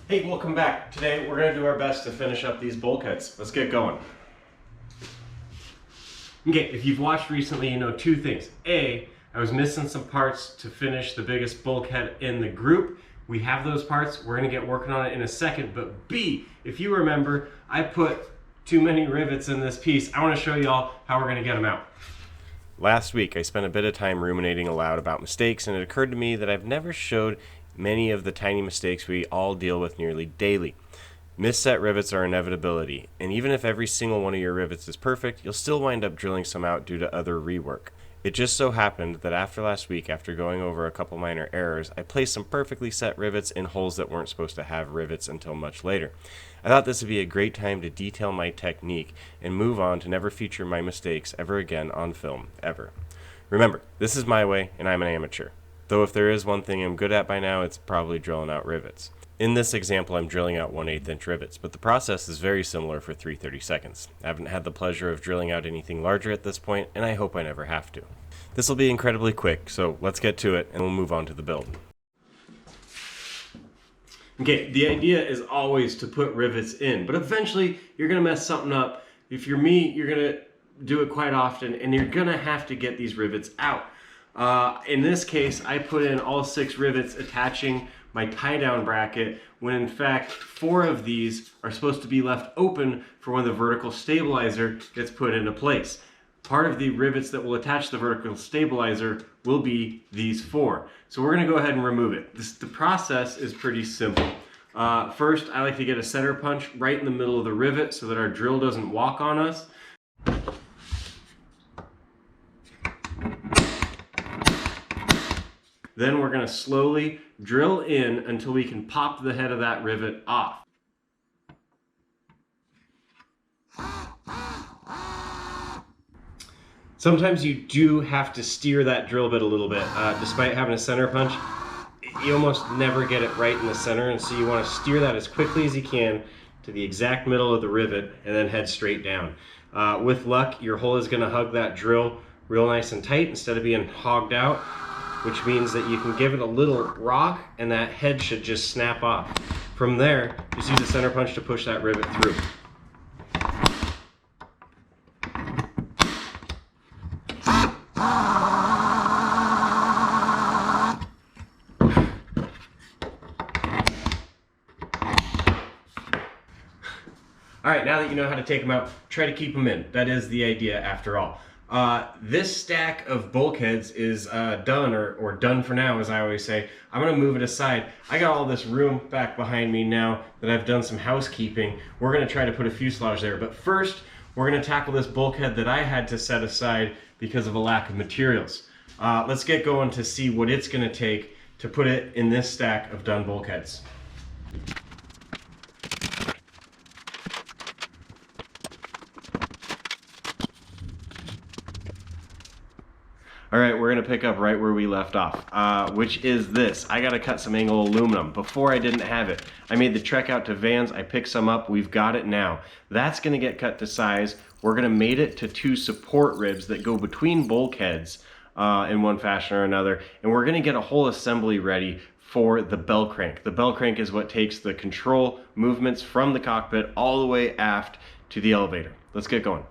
Hey, welcome back. Today we're going to do our best to finish up these bulkheads. Let's get going. Okay, if you've watched recently, you know two things. A, I was missing some parts to finish the biggest bulkhead in the group. We have those parts. We're going to get working on it in a second. But B, if you remember, I put too many rivets in this piece. I want to show y'all how we're going to get them out. Last week, I spent a bit of time ruminating aloud about mistakes, and it occurred to me that I've never showed many of the tiny mistakes we all deal with nearly daily. Misset rivets are an inevitability, and even if every single one of your rivets is perfect, you'll still wind up drilling some out due to other rework. It just so happened that after last week, after going over a couple minor errors, I placed some perfectly set rivets in holes that weren't supposed to have rivets until much later. I thought this would be a great time to detail my technique and move on to never feature my mistakes ever again on film, ever. Remember, this is my way, and I'm an amateur. Though if there is one thing I'm good at by now, it's probably drilling out rivets. In this example, I'm drilling out 1/8 inch rivets, but the process is very similar for 3/32. I haven't had the pleasure of drilling out anything larger at this point, and I hope I never have to. This will be incredibly quick, so let's get to it and we'll move on to the build. Okay, the idea is always to put rivets in, but eventually you're going to mess something up. If you're me, you're going to do it quite often, and you're going to have to get these rivets out. In this case, I put in all 6 rivets attaching my tie-down bracket, when in fact 4 of these are supposed to be left open for when the vertical stabilizer gets put into place. Part of the rivets that will attach the vertical stabilizer will be these 4. So we're going to go ahead and remove it. The process is pretty simple. First, I like to get a center punch right in the middle of the rivet so that our drill doesn't walk on us. Then we're going to slowly drill in until we can pop the head of that rivet off. Sometimes you do have to steer that drill bit a little bit. Despite having a center punch, you almost never get it right in the center, and so you want to steer that as quickly as you can to the exact middle of the rivet and then head straight down. With luck, your hole is going to hug that drill real nice and tight instead of being hogged out, which means that you can give it a little rock and that head should just snap off. From there, just use the center punch to push that rivet through. Alright, now that you know how to take them out, try to keep them in. That is the idea after all. This stack of bulkheads is done, or done for now, as I always say. I'm going to move it aside. I got all this room back behind me now that I've done some housekeeping. We're going to try to put a fuselage there, but first we're going to tackle this bulkhead that I had to set aside because of a lack of materials. Let's get going to see what it's going to take to put it in this stack of done bulkheads. Alright, we're going to pick up right where we left off, which is this. I got to cut some angle aluminum. Before I didn't have it. I made the trek out to Vans, I picked some up, we've got it now. That's going to get cut to size. We're going to mate it to 2 support ribs that go between bulkheads in one fashion or another, and we're going to get a whole assembly ready for the bell crank. The bell crank is what takes the control movements from the cockpit all the way aft to the elevator. Let's get going.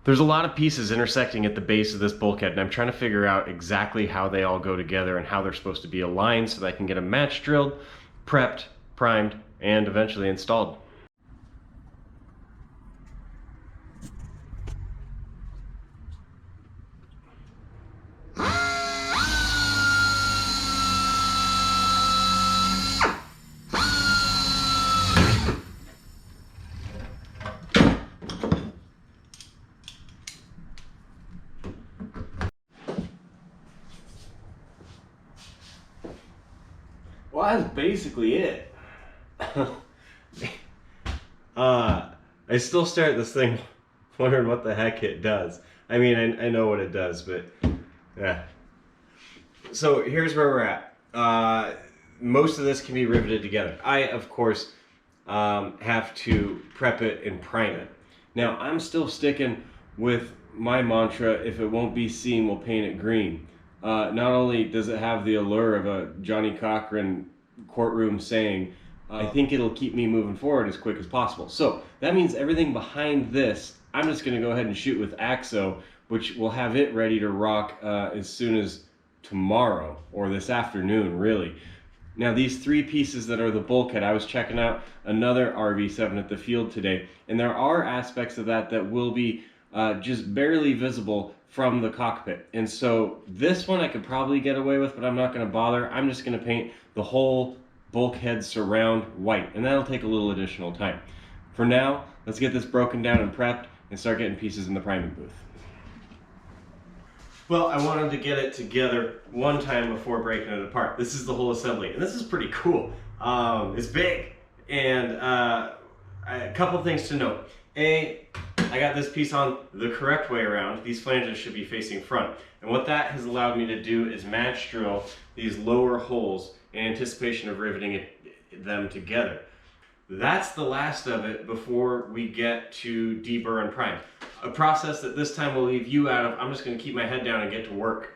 There's a lot of pieces intersecting at the base of this bulkhead, and I'm trying to figure out exactly how they all go together and how they're supposed to be aligned so that I can get a match drilled, prepped, primed, and eventually installed. Well, that's basically it. I still stare at this thing wondering what the heck it does. I mean, I know what it does, but yeah. So here's where we're at. Most of this can be riveted together. I, of course, have to prep it and prime it. Now, I'm still sticking with my mantra, if it won't be seen, we'll paint it green. Not only does it have the allure of a Johnny Cochran courtroom saying, I think it'll keep me moving forward as quick as possible. So that means everything behind this, I'm just going to go ahead and shoot with AXO, which will have it ready to rock as soon as tomorrow or this afternoon, really. Now, these three pieces that are the bulkhead, I was checking out another RV7 at the field today, and there are aspects of that that will be just barely visible from the cockpit. And so this one I could probably get away with, but I'm not going to bother. I'm just going to paint the whole bulkhead surround white, and that'll take a little additional time. For now, let's get this broken down and prepped and start getting pieces in the priming booth. Well, I wanted to get it together one time before breaking it apart. This is the whole assembly, and this is pretty cool. It's big, and a couple things to note. A, I got this piece on the correct way around. These flanges should be facing front. And what that has allowed me to do is match drill these lower holes in anticipation of riveting them together. That's the last of it before we get to deburr and prime. A process that this time will leave you out of. I'm just going to keep my head down and get to work.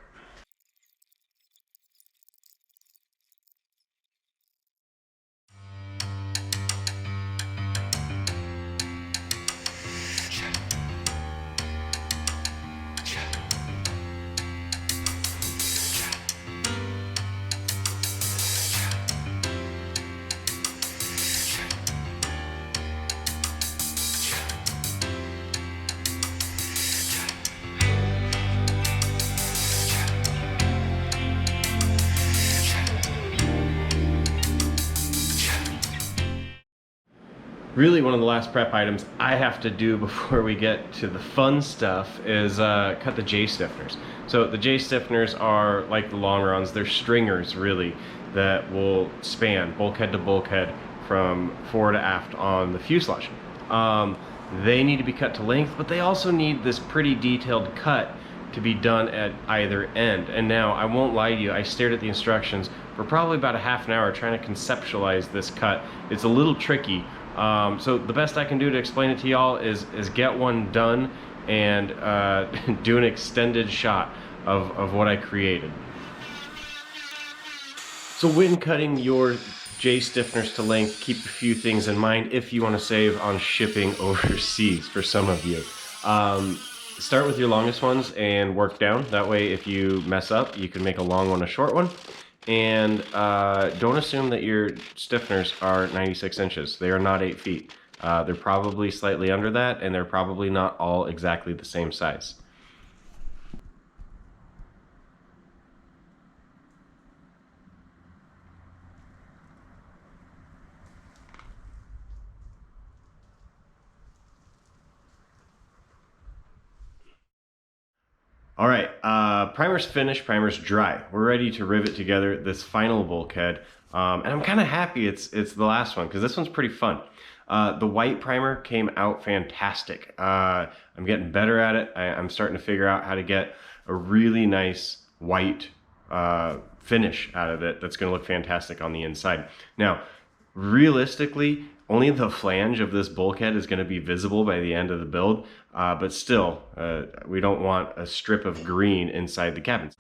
Really, one of the last prep items I have to do before we get to the fun stuff is cut the J stiffeners. So the J stiffeners are like the long runs. They're stringers, really, that will span bulkhead to bulkhead from fore to aft on the fuselage. They need to be cut to length, but they also need this pretty detailed cut to be done at either end. And now, I won't lie to you, I stared at the instructions for probably about a half an hour trying to conceptualize this cut. It's a little tricky. So the best I can do to explain it to y'all is get one done and do an extended shot of what I created. So when cutting your J stiffeners to length, keep a few things in mind if you want to save on shipping overseas for some of you. Start with your longest ones and work down. That way if you mess up, you can make a long one a short one. And don't assume that your stiffeners are 96 inches. They are not 8 feet. They're probably slightly under that, and they're probably not all exactly the same size. All right, primer's finished, primer's dry. We're ready to rivet together this final bulkhead. And I'm kind of happy it's the last one because this one's pretty fun. The white primer came out fantastic. I'm getting better at it. I'm starting to figure out how to get a really nice white finish out of it that's going to look fantastic on the inside. Now, realistically, only the flange of this bulkhead is going to be visible by the end of the build, but still, we don't want a strip of green inside the cabin.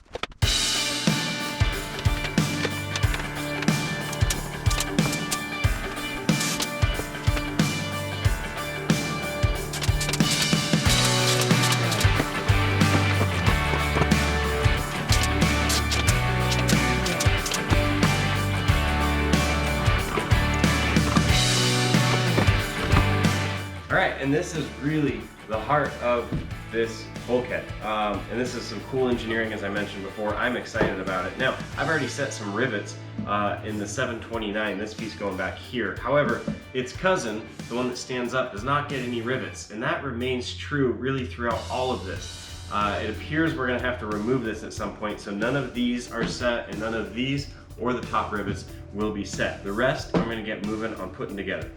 And this is really the heart of this bulkhead. And this is some cool engineering, as I mentioned before. I'm excited about it. Now, I've already set some rivets in the 729, this piece going back here. However, its cousin, the one that stands up, does not get any rivets. And that remains true really throughout all of this. It appears we're gonna have to remove this at some point, so none of these are set and none of these or the top rivets will be set. The rest I'm gonna get moving on putting together.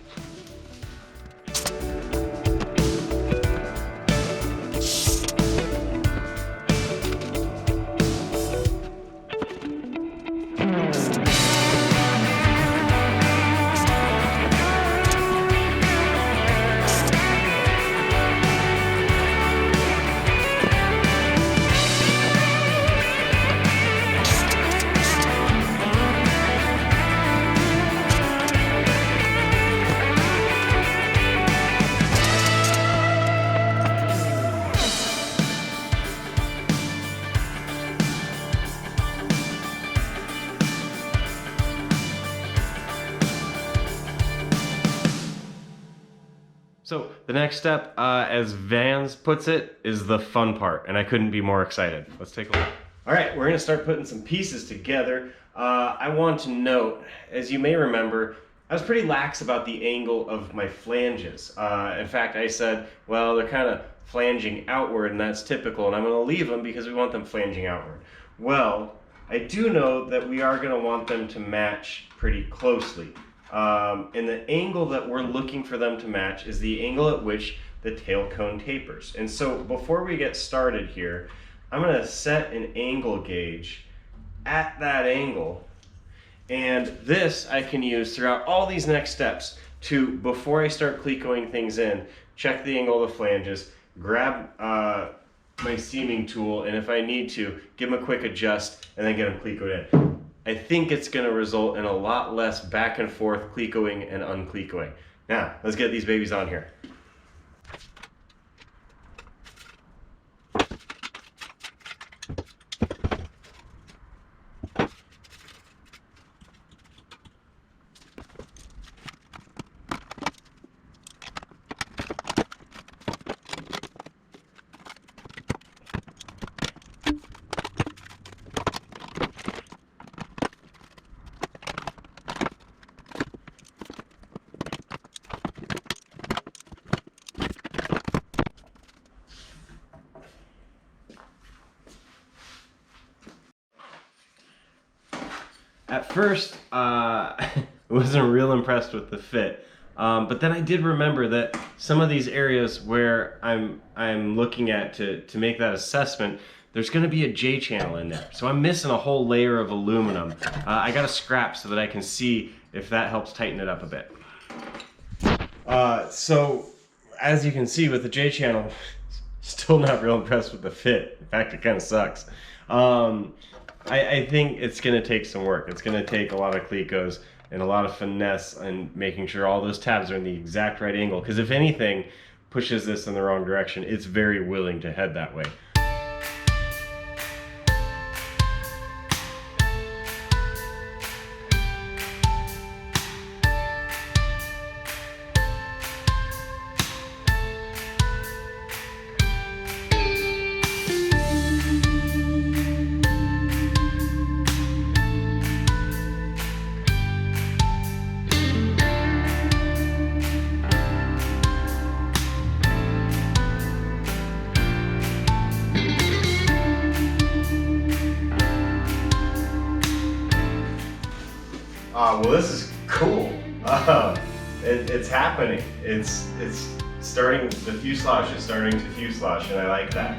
So the next step, as Vans puts it, is the fun part, and I couldn't be more excited. Let's take a look. All right, we're gonna start putting some pieces together. I want to note, as you may remember, I was pretty lax about the angle of my flanges. In fact, I said, well, they're kind of flanging outward, and that's typical, and I'm gonna leave them because we want them flanging outward. Well, I do know that we are gonna want them to match pretty closely. And the angle that we're looking for them to match is the angle at which the tail cone tapers. And so before we get started here, I'm going to set an angle gauge at that angle. And this I can use throughout all these next steps to, before I start clecoing things in, check the angle of the flanges, grab my seaming tool, and if I need to, give them a quick adjust and then get them clecoed in. I think it's going to result in a lot less back and forth clecoing and unclecoing. Now, let's get these babies on here. At first, I wasn't real impressed with the fit, but then I did remember that some of these areas where I'm looking at to make that assessment, there's going to be a J channel in there. So I'm missing a whole layer of aluminum. I got a scrap so that I can see if that helps tighten it up a bit. So as you can see with the J channel, still not real impressed with the fit. In fact, it kind of sucks. I think it's going to take some work. It's going to take a lot of clecos and a lot of finesse and making sure all those tabs are in the exact right angle. Because if anything pushes this in the wrong direction, it's very willing to head that way. Well, this is cool. It's happening. It's starting. The fuselage is starting to fuselage, and I like that.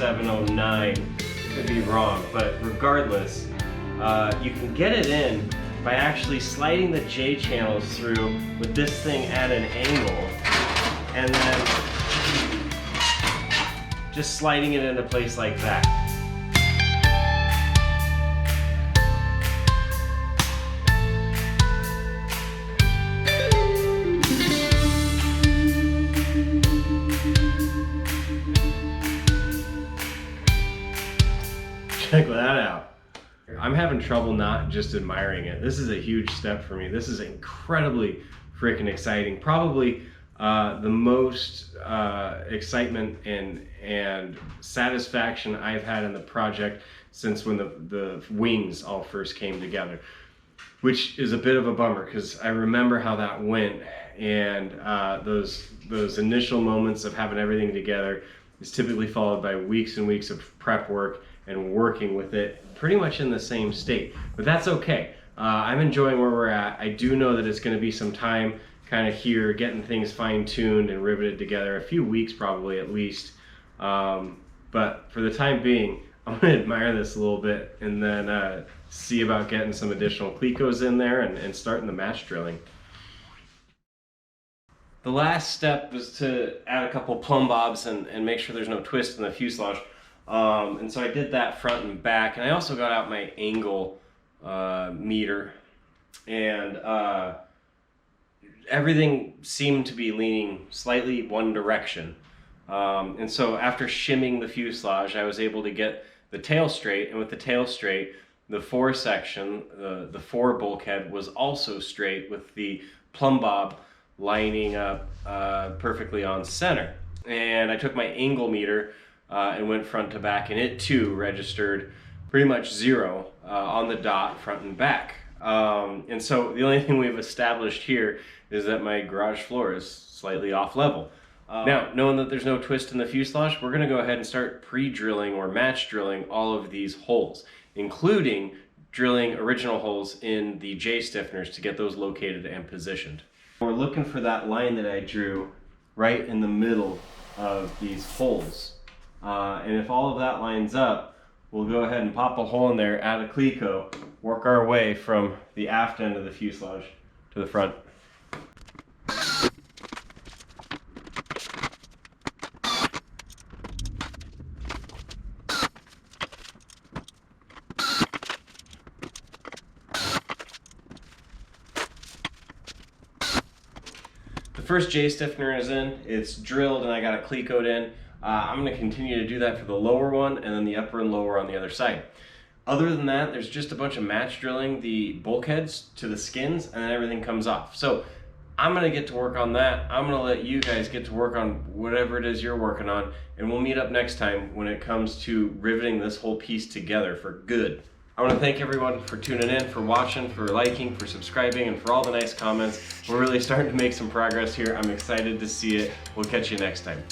RV709. Could be wrong, but regardless, you can get it in by actually sliding the J channels through with this thing at an angle, and then just sliding it into place like that. Check that out. I'm having trouble not just admiring it. This is a huge step for me. This is incredibly freaking exciting. Probably the most excitement and satisfaction I've had in the project since when the wings all first came together, which is a bit of a bummer because I remember how that went, and those initial moments of having everything together is typically followed by weeks and weeks of prep work and working with it pretty much in the same state, but that's okay. I'm enjoying where we're at. I do know that it's going to be some time kind of here getting things fine-tuned and riveted together, a few weeks probably at least, but for the time being I'm going to admire this a little bit and then see about getting some additional clecos in there and starting the match drilling. The last step was to add a couple plumb bobs and make sure there's no twist in the fuselage. And so I did that front and back, and I also got out my angle meter, and everything seemed to be leaning slightly one direction. And so after shimming the fuselage, I was able to get the tail straight, and with the tail straight, the fore section, the fore bulkhead was also straight with the plumb bob lining up perfectly on center. And I took my angle meter and went front to back, and it too registered pretty much 0 on the dot front and back. And so the only thing we've established here is that my garage floor is slightly off level. Now, knowing that there's no twist in the fuselage, we're going to go ahead and start pre-drilling or match drilling all of these holes, including drilling original holes in the J stiffeners to get those located and positioned. We're looking for that line that I drew right in the middle of these holes. And if all of that lines up, we'll go ahead and pop a hole in there, add a cleco, work our way from the aft end of the fuselage to the front. The first J stiffener is in, it's drilled, and I got it clecoed in. I'm going to continue to do that for the lower one and then the upper and lower on the other side. Other than that, there's just a bunch of match drilling the bulkheads to the skins, and then everything comes off. So I'm going to get to work on that. I'm going to let you guys get to work on whatever it is you're working on, and we'll meet up next time when it comes to riveting this whole piece together for good. I want to thank everyone for tuning in, for watching, for liking, for subscribing, and for all the nice comments. We're really starting to make some progress here. I'm excited to see it. We'll catch you next time.